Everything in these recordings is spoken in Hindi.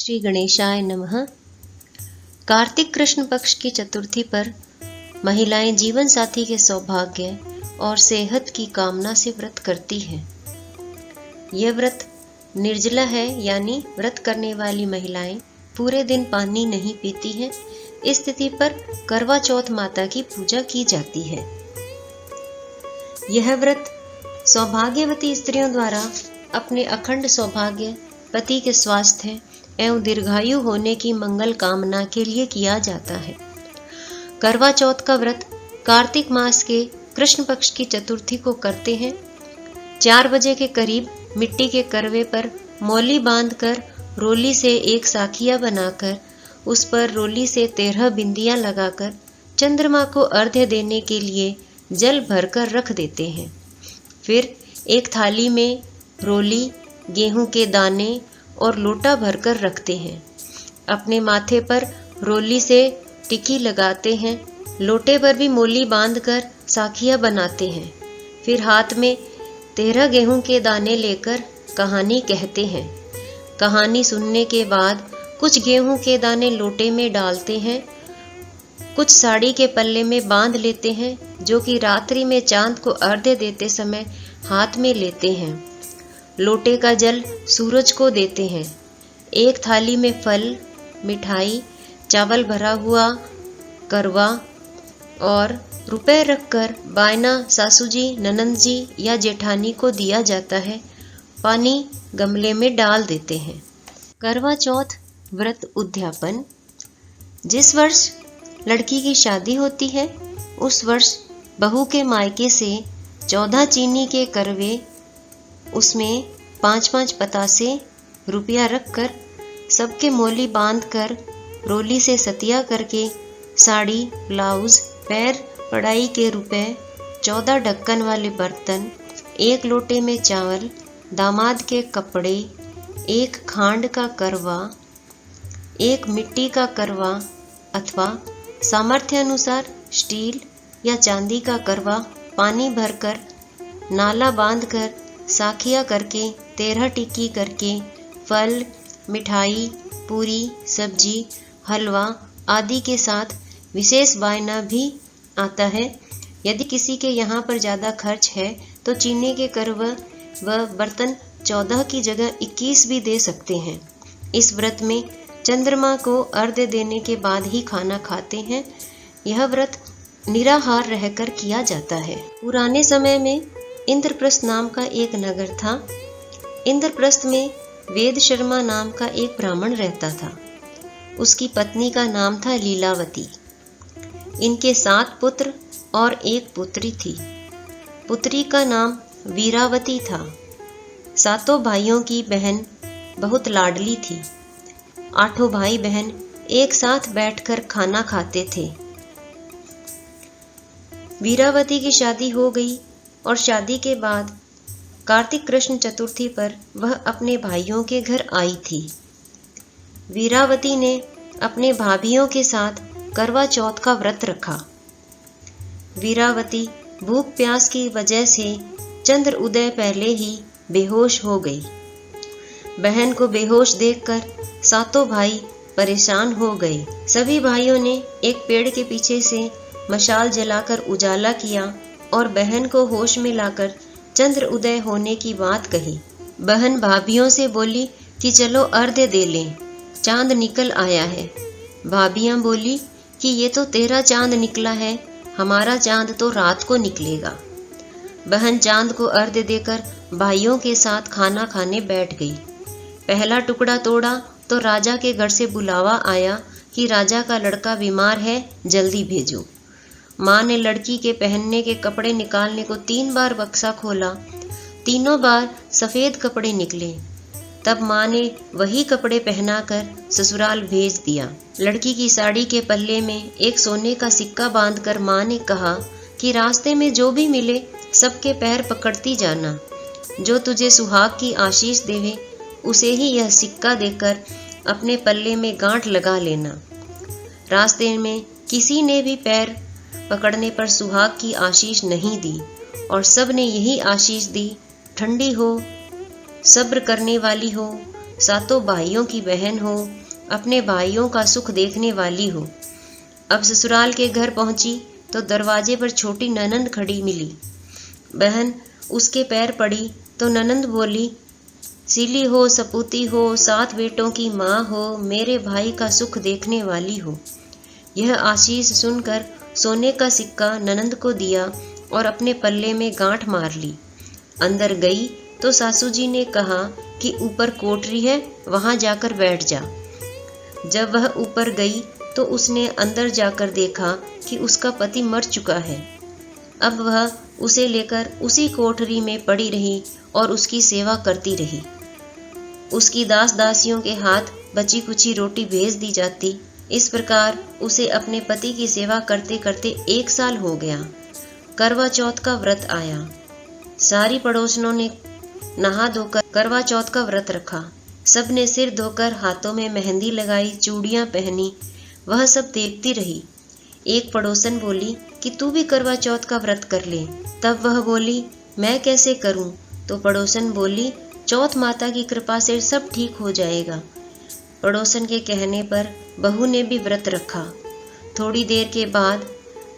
श्री गणेशाय नमः। कार्तिक कृष्ण पक्ष की चतुर्थी पर महिलाएं जीवन साथी के सौभाग्य और सेहत की कामना से व्रत करती हैं। यह व्रत निर्जला है, यानी व्रत करने वाली महिलाएं पूरे दिन पानी नहीं पीती हैं। इस तिथि पर करवा चौथ माता की पूजा की जाती है। यह व्रत सौभाग्यवती स्त्रियों द्वारा अपने अखंड सौभाग्य, पति के स्वास्थ्य एवं दीर्घायु होने की मंगल कामना के लिए किया जाता है। करवा चौथ का व्रत कार्तिक मास के कृष्ण पक्ष की चतुर्थी को करते हैं। 4 बजे के करीब मिट्टी के करवे पर मौली बांधकर रोली से एक साखिया बनाकर उस पर रोली से 13 बिंदियां लगाकर चंद्रमा को अर्घ्य देने के लिए जल भरकर रख देते हैं। फिर एक थाली में रोली, गेहूं के दाने और लोटा भरकर रखते हैं। अपने माथे पर रोली से टिकी लगाते हैं। लोटे पर भी मोली बांधकर साखिया बनाते हैं। फिर हाथ में 13 गेहूं के दाने लेकर कहानी कहते हैं। कहानी सुनने के बाद कुछ गेहूं के दाने लोटे में डालते हैं, कुछ साड़ी के पल्ले में बांध लेते हैं, जो कि रात्रि में चांद को अर्घ्य देते समय हाथ में लेते हैं। लोटे का जल सूरज को देते हैं। एक थाली में फल, मिठाई, चावल भरा हुआ करवा और रुपए रखकर बायना सासू जी, ननंद जी या जेठानी को दिया जाता है। पानी गमले में डाल देते हैं। करवा चौथ व्रत उद्यापन। जिस वर्ष लड़की की शादी होती है, उस वर्ष बहू के मायके से 14 चीनी के करवे, उसमें 5-5 पतासे रुपया रखकर सबके मोली बांधकर रोली से सतिया करके साड़ी, ब्लाउज, पैर पड़ाई के रुपए, 14 ढक्कन वाले बर्तन, 1 लोटे में चावल, दामाद के कपड़े, 1 खांड का करवा, 1 मिट्टी का करवा अथवा सामर्थ्य अनुसार स्टील या चांदी का करवा पानी भरकर नाला बांधकर साखिया करके 13 टिक्की करके फल, मिठाई, पूरी, सब्जी, हलवा आदि के साथ विशेष वायना भी आता है। यदि किसी के यहाँ पर ज़्यादा खर्च है तो चीनी के करवा व बर्तन 14 की जगह 21 भी दे सकते हैं। इस व्रत में चंद्रमा को अर्घ्य देने के बाद ही खाना खाते हैं। यह व्रत निराहार रहकर किया जाता है। पुराने समय में इंद्रप्रस्थ नाम का एक नगर था। इंद्रप्रस्थ में वेद शर्मा नाम का एक ब्राह्मण रहता था। उसकी पत्नी का नाम था लीलावती। इनके 7 पुत्र और 1 पुत्री थी। पुत्री का नाम वीरावती था। 7 भाइयों की बहन बहुत लाडली थी। 8 भाई बहन एक साथ बैठकर खाना खाते थे। वीरावती की शादी हो गई और शादी के बाद कार्तिक कृष्ण चतुर्थी पर वह अपने भाइयों के घर आई थी। वीरावती ने अपने भाभियों के साथ करवा चौथ का व्रत रखा। वीरावती भूख प्यास की वजह से चंद्र उदय पहले ही बेहोश हो गई। बहन को बेहोश देखकर 7 भाई परेशान हो गए। सभी भाइयों ने एक पेड़ के पीछे से मशाल जलाकर उजाला किया और बहन को होश में लाकर चंद्र उदय होने की बात कही। बहन भाभियों से बोली कि चलो अर्घ्य दे लें, चांद निकल आया है। भाभियां बोली कि ये तो तेरा चांद निकला है, हमारा चांद तो रात को निकलेगा। बहन चांद को अर्घ्य देकर भाइयों के साथ खाना खाने बैठ गई। पहला टुकड़ा तोड़ा तो राजा के घर से बुलावा आया कि राजा का लड़का बीमार है, जल्दी भेजो। माँ ने लड़की के पहनने के कपड़े निकालने को 3 बार बक्सा खोला। तीनों बार सफ़ेद कपड़े निकले। तब माँ ने वही कपड़े पहनाकर ससुराल भेज दिया। लड़की की साड़ी के पल्ले में एक सोने का सिक्का बांधकर माँ ने कहा कि रास्ते में जो भी मिले सबके पैर पकड़ती जाना। जो तुझे सुहाग की आशीष देवे उसे ही यह सिक्का देकर अपने पल्ले में गांठ लगा लेना। रास्ते में किसी ने भी पैर पकड़ने पर सुहाग की आशीष नहीं दी और सब ने यही आशीष दी, ठंडी हो, सब्र करने वाली हो, सातों भाइयों की बहन हो, अपने भाइयों का सुख देखने वाली हो। अब ससुराल के घर पहुंची तो दरवाजे पर छोटी ननंद खड़ी मिली। बहन उसके पैर पड़ी तो ननंद बोली, सीली हो, सपूती हो, 7 बेटों की माँ हो, मेरे भाई का सुख देखने वाली हो। यह आशीष सुनकर सोने का सिक्का ननंद को दिया और अपने पल्ले में गांठ मार ली। अंदर गई तो सासू जी ने कहा कि ऊपर कोठरी है, वहां जाकर बैठ जा। जब वह ऊपर गई तो उसने अंदर जाकर देखा कि उसका पति मर चुका है। अब वह उसे लेकर उसी कोठरी में पड़ी रही और उसकी सेवा करती रही। उसकी दास दासियों के हाथ बची कुची रोटी भेज दी जाती। इस प्रकार उसे अपने पति की सेवा करते करते 1 साल हो गया। करवा चौथ का व्रत आया। सारी पड़ोसनों ने नहा धोकर करवा चौथ का व्रत रखा। सब ने सिर धोकर हाथों में मेहंदी लगाई, चूड़ियां पहनी। वह सब देखती रही। एक पड़ोसन बोली कि तू भी करवा चौथ का व्रत कर ले। तब वह बोली, मैं कैसे करूं? तो पड़ोसन बोली, चौथ माता की कृपा से सब ठीक हो जाएगा। पड़ोसन के कहने पर बहू ने भी व्रत रखा। थोड़ी देर के बाद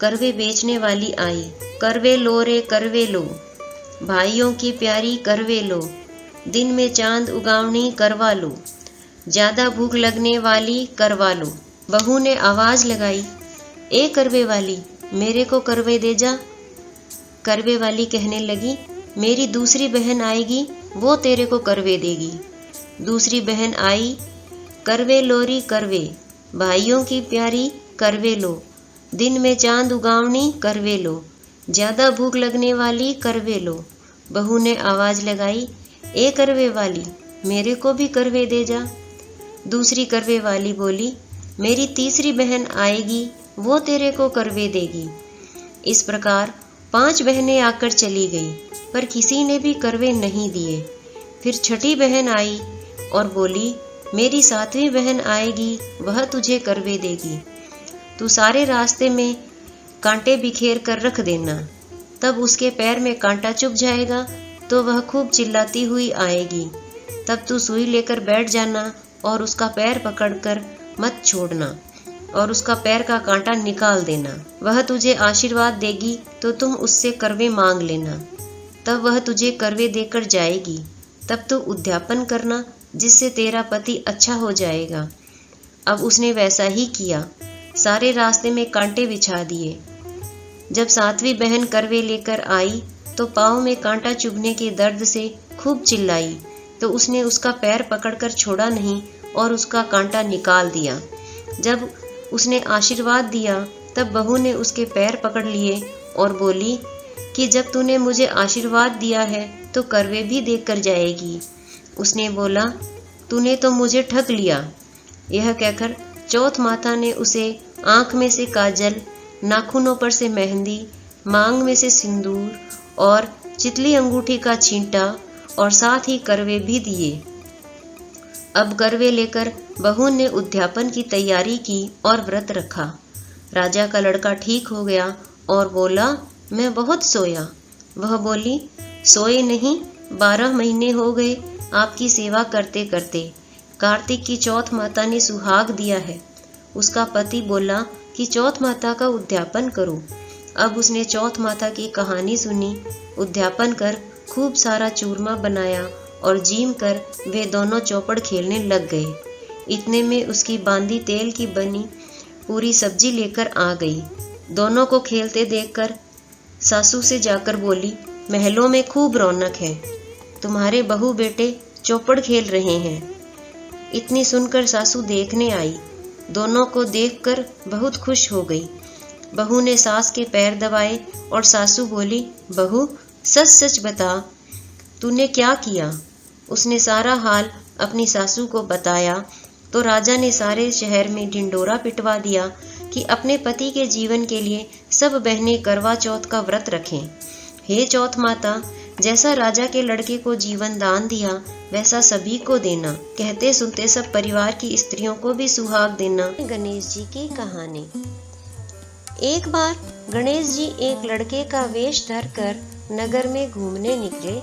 करवे बेचने वाली आई। करवे लो रे करवे लो, भाइयों की प्यारी करवे लो, दिन में चांद उगावनी करवा लो, ज्यादा भूख लगने वाली करवा लो। बहू ने आवाज लगाई, ए करवे वाली, मेरे को करवे दे जा। करवे वाली कहने लगी, मेरी दूसरी बहन आएगी, वो तेरे को करवे देगी। दूसरी बहन आई, करवे लोरी करवे, भाइयों की प्यारी करवे लो, दिन में चांद उगावनी करवे लो, ज्यादा भूख लगने वाली करवे लो। बहू ने आवाज लगाई, ए करवे वाली, मेरे को भी करवे दे जा। दूसरी करवे वाली बोली, मेरी तीसरी बहन आएगी, वो तेरे को करवे देगी। इस प्रकार 5 बहनें आकर चली गई, पर किसी ने भी करवे नहीं दिए। फिर छठी बहन आई और बोली, मेरी 7वीं बहन आएगी, वह तुझे करवे देगी। तू सारे रास्ते में कांटे बिखेर कर रख देना, तब उसके पैर में कांटा चुभ जाएगा तो वह खूब चिल्लाती हुई आएगी। तब तू सुई लेकर बैठ जाना और उसका पैर पकड़कर मत छोड़ना और उसका पैर का कांटा निकाल देना। वह तुझे आशीर्वाद देगी तो तुम उससे करवे मांग लेना, तब वह तुझे करवे देकर जाएगी। तब तू उद्यापन करना, जिससे तेरा पति अच्छा हो जाएगा। अब उसने वैसा ही किया। सारे रास्ते में कांटे बिछा दिए। जब 7वीं बहन करवे लेकर आई तो पाँव में कांटा चुभने के दर्द से खूब चिल्लाई, तो उसने उसका पैर पकड़कर छोड़ा नहीं और उसका कांटा निकाल दिया। जब उसने आशीर्वाद दिया तब बहू ने उसके पैर पकड़ लिए और बोली कि जब तूने मुझे आशीर्वाद दिया है तो करवे भी देकर जाएगी। उसने बोला, तूने तो मुझे ठग लिया। यह कहकर चौथ माता ने उसे आंख में से काजल, नाखूनों पर से मेहंदी, मांग में से सिंदूर और चितली अंगूठी का छींटा और साथ ही करवे भी दिए। अब करवे लेकर बहू ने उद्यापन की तैयारी की और व्रत रखा। राजा का लड़का ठीक हो गया और बोला, मैं बहुत सोया। वह बोली, सोए नहीं, 12 महीने हो गए आपकी सेवा करते करते। कार्तिक की चौथ माता ने सुहाग दिया है। उसका पति बोला कि चौथ माता का उद्यापन करो। अब उसने चौथ माता की कहानी सुनी, उद्यापन कर खूब सारा चूरमा बनाया और जीम कर वे दोनों चौपड़ खेलने लग गए। इतने में उसकी बांदी तेल की बनी पूरी सब्जी लेकर आ गई। दोनों को खेलते देखकर सासू से जाकर बोली, महलों में खूब रौनक है, तुम्हारे बहू बेटे चौपड़ खेल रहे हैं। इतनी सुनकर सासू देखने आई। दोनों को देखकर बहुत खुश हो गई। बहू ने सास के पैर दबाए और सासू बोली, बहू सच सच बता, तूने क्या किया? उसने सारा हाल अपनी सासू को बताया तो राजा ने सारे शहर में ढिंडोरा पिटवा दिया कि अपने पति के जीवन के लिए सब बहनें करवा चौथ का व्रत रखें। हे चौथ माता, जैसा राजा के लड़के को जीवन दान दिया वैसा सभी को देना। कहते सुनते सब परिवार की स्त्रियों को भी सुहाग देना। गणेश जी की कहानी। एक बार गणेश जी एक लड़के का वेश धरकर नगर में घूमने निकले।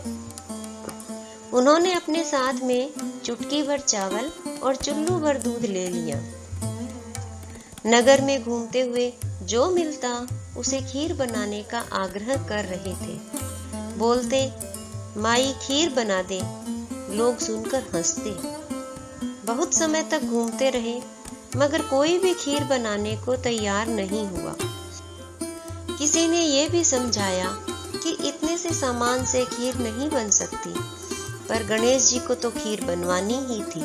उन्होंने अपने साथ में चुटकी भर चावल और चुल्लू भर दूध ले लिया। नगर में घूमते हुए जो मिलता उसे खीर बनाने का आग्रह कर रहे थे। बोलते, माई खीर बना दे। लोग सुनकर हंसते। बहुत समय तक घूमते रहे मगर कोई भी खीर बनाने को तैयार नहीं हुआ। किसी ने यह भी समझाया कि इतने से सामान से खीर नहीं बन सकती, पर गणेश जी को तो खीर बनवानी ही थी।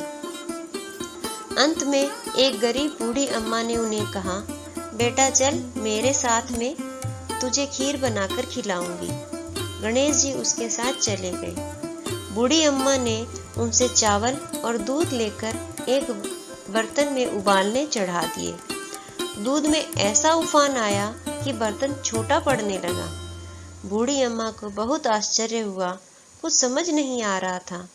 अंत में एक गरीब बूढ़ी अम्मा ने उन्हें कहा, बेटा चल मेरे साथ में, तुझे खीर बनाकर खिलाऊंगी। गणेश जी उसके साथ चले गए। बूढ़ी अम्मा ने उनसे चावल और दूध लेकर एक बर्तन में उबालने चढ़ा दिए। दूध में ऐसा उफान आया कि बर्तन छोटा पड़ने लगा। बूढ़ी अम्मा को बहुत आश्चर्य हुआ, कुछ समझ नहीं आ रहा था।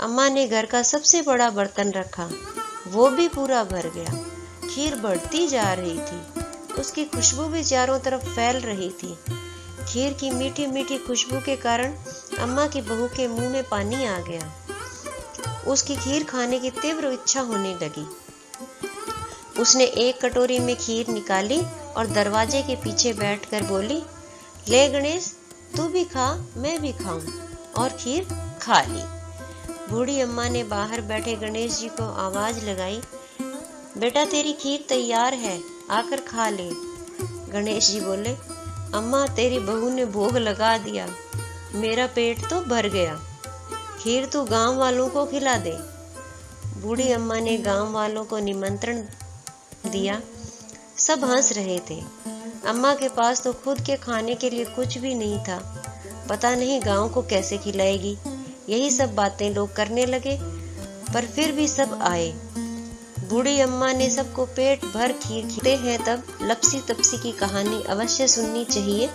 अम्मा ने घर का सबसे बड़ा बर्तन रखा, वो भी पूरा भर गया। खीर बढ़ती जा रही थी, उसकी खुशबू भी चारों तरफ फैल रही थी। खीर की मीठी मीठी खुशबू के कारण अम्मा की बहू के मुंह में पानी आ गया। उसकी खीर खाने की तीव्र इच्छा होने लगी। उसने एक कटोरी में खीर निकाली और दरवाजे के पीछे बैठकर बोली, ले गणेश तू भी खा, मैं भी खाऊं, और खीर खा ली। बूढ़ी अम्मा ने बाहर बैठे गणेश जी को आवाज लगाई, बेटा तेरी खीर तैयार है, आकर खा ले। गणेश जी बोले, अम्मा तेरी बहू ने भोग लगा दिया, मेरा पेट तो भर गया, खीर तू गांव वालों को खिला दे। बूढ़ी अम्मा ने गांव वालों को निमंत्रण दिया। सब हंस रहे थे। अम्मा के पास तो खुद के खाने के लिए कुछ भी नहीं था, पता नहीं गांव को कैसे खिलाएगी। यही सब बातें लोग करने लगे, पर फिर भी सब आए। बूढ़ी अम्मा ने सबको पेट भर खीर खिलाते हैं, तब लपसी तपसी की कहानी अवश्य सुननी चाहिए।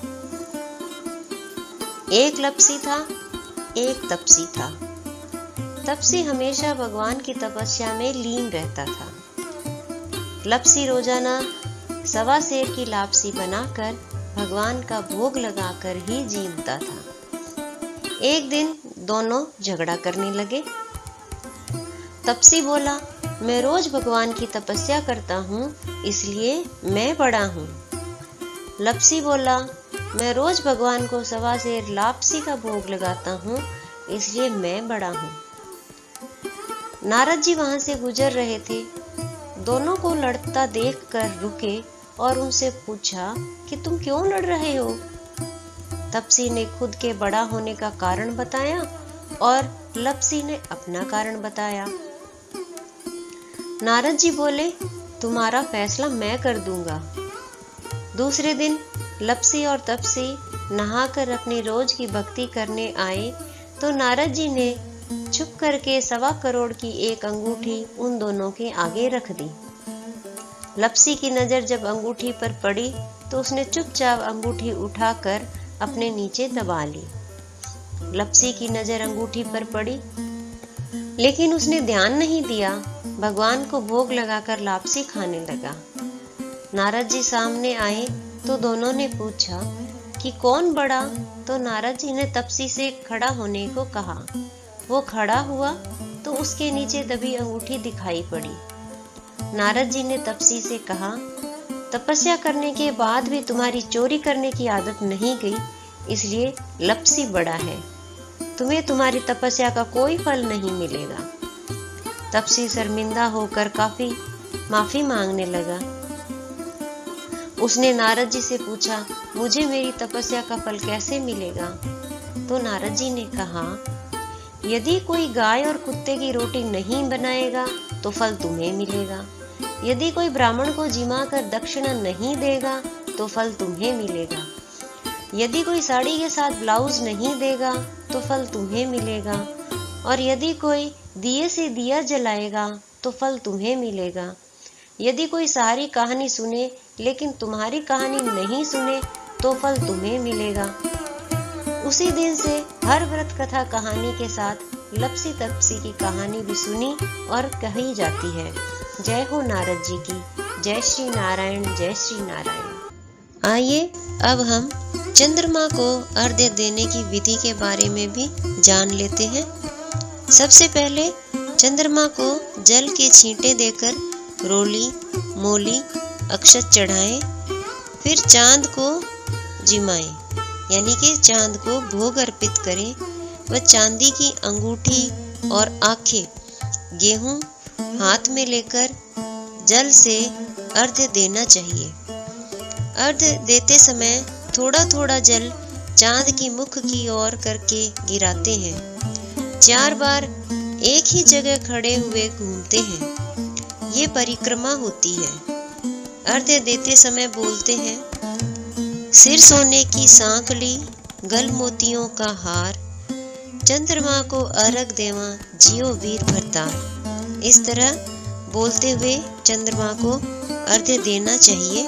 एक लपसी था, एक तपसी था। तपसी हमेशा भगवान की तपस्या में लीन रहता था। लपसी रोजाना 1.25 सेर की लापसी बनाकर भगवान का भोग लगाकर ही जीता था। एक दिन दोनों झगड़ा करने लगे। तपसी बोला, मैं रोज भगवान की तपस्या करता हूँ, इसलिए मैं बड़ा हूँ। लपसी बोला, मैं रोज भगवान को 1.25 सेर लापसी का भोग लगाता हूँ, इसलिए मैं बड़ा हूँ। नारद जी वहां से गुजर रहे थे। दोनों को लड़ता देखकर रुके और उनसे पूछा कि तुम क्यों लड़ रहे हो। तपसी ने खुद के बड़ा होने का कारण बताया और लपसी ने अपना कारण बताया। नारद जी बोले, तुम्हारा फैसला मैं कर दूंगा। दूसरे दिन लपसी और तपसी नहाकर अपनी रोज की भक्ति करने आए तो नारद जी ने छुप करके 1.25 करोड़ की एक अंगूठी उन दोनों के आगे रख दी। लपसी की नजर जब अंगूठी पर पड़ी तो उसने चुपचाप अंगूठी उठाकर अपने नीचे दबा ली। लपसी की नजर अंगूठी पर पड़ी, लेकिन उसने ध्यान नहीं दिया। भगवान को भोग लगाकर लापसी खाने लगा। नारद जी सामने आए तो दोनों ने पूछा कि कौन बड़ा, तो नारद जी ने तपसी से खड़ा होने को कहा। वो खड़ा हुआ तो उसके नीचे दबी अंगूठी दिखाई पड़ी। नारद जी ने तपसी से कहा, तपस्या करने के बाद भी तुम्हारी चोरी करने की आदत नहीं गई, इसलिए लपसी बड़ा है। तुम्हें तुम्हारी तपस्या का कोई फल नहीं मिलेगा। तपसी शर्मिंदा होकर काफी माफी मांगने लगा। उसने नारद जी से पूछा, मुझे मेरी तपस्या का फल कैसे मिलेगा? तो नारद जी ने कहा, यदि कोई गाय और कुत्ते की रोटी नहीं बनाएगा तो फल तुम्हें मिलेगा। यदि कोई ब्राह्मण को जिमा कर दक्षिणा नहीं देगा तो फल तुम्हें मिलेगा। यदि कोई साड़ी के साथ ब्लाउज नहीं देगा तो फल तुम्हें मिलेगा। और यदि कोई दिए से दिया जलाएगा तो फल तुम्हें मिलेगा। यदि कोई सारी कहानी सुने लेकिन तुम्हारी कहानी नहीं सुने तो फल तुम्हें मिलेगा। उसी दिन से हर व्रत कथा कहानी के साथ लपसी तपसी की कहानी भी सुनी और कही जाती है। जय हो नारद जी की। जय श्री नारायण, जय श्री नारायण। आइए अब हम चंद्रमा को अर्घ्य देने की विधि के बारे में भी जान लेते हैं। सबसे पहले चंद्रमा को जल के छींटे देकर रोली मोली अक्षत चढ़ाएं, फिर चांद को जिमाएं, यानी कि चांद को भोग अर्पित करें व चांदी की अंगूठी और आंखें गेहूं हाथ में लेकर जल से अर्घ्य देना चाहिए। अर्घ्य देते समय थोड़ा थोड़ा जल चांद की मुख की ओर करके गिराते हैं। 4 बार एक ही जगह खड़े हुए घूमते हैं। ये परिक्रमा होती है। अर्घ्य देते समय बोलते हैं, सिर सोने की सांकली गल मोतियों का हार, चंद्रमा को अर्घ देवा जियो वीर भरतार। इस तरह बोलते हुए चंद्रमा को अर्घ्य देना चाहिए।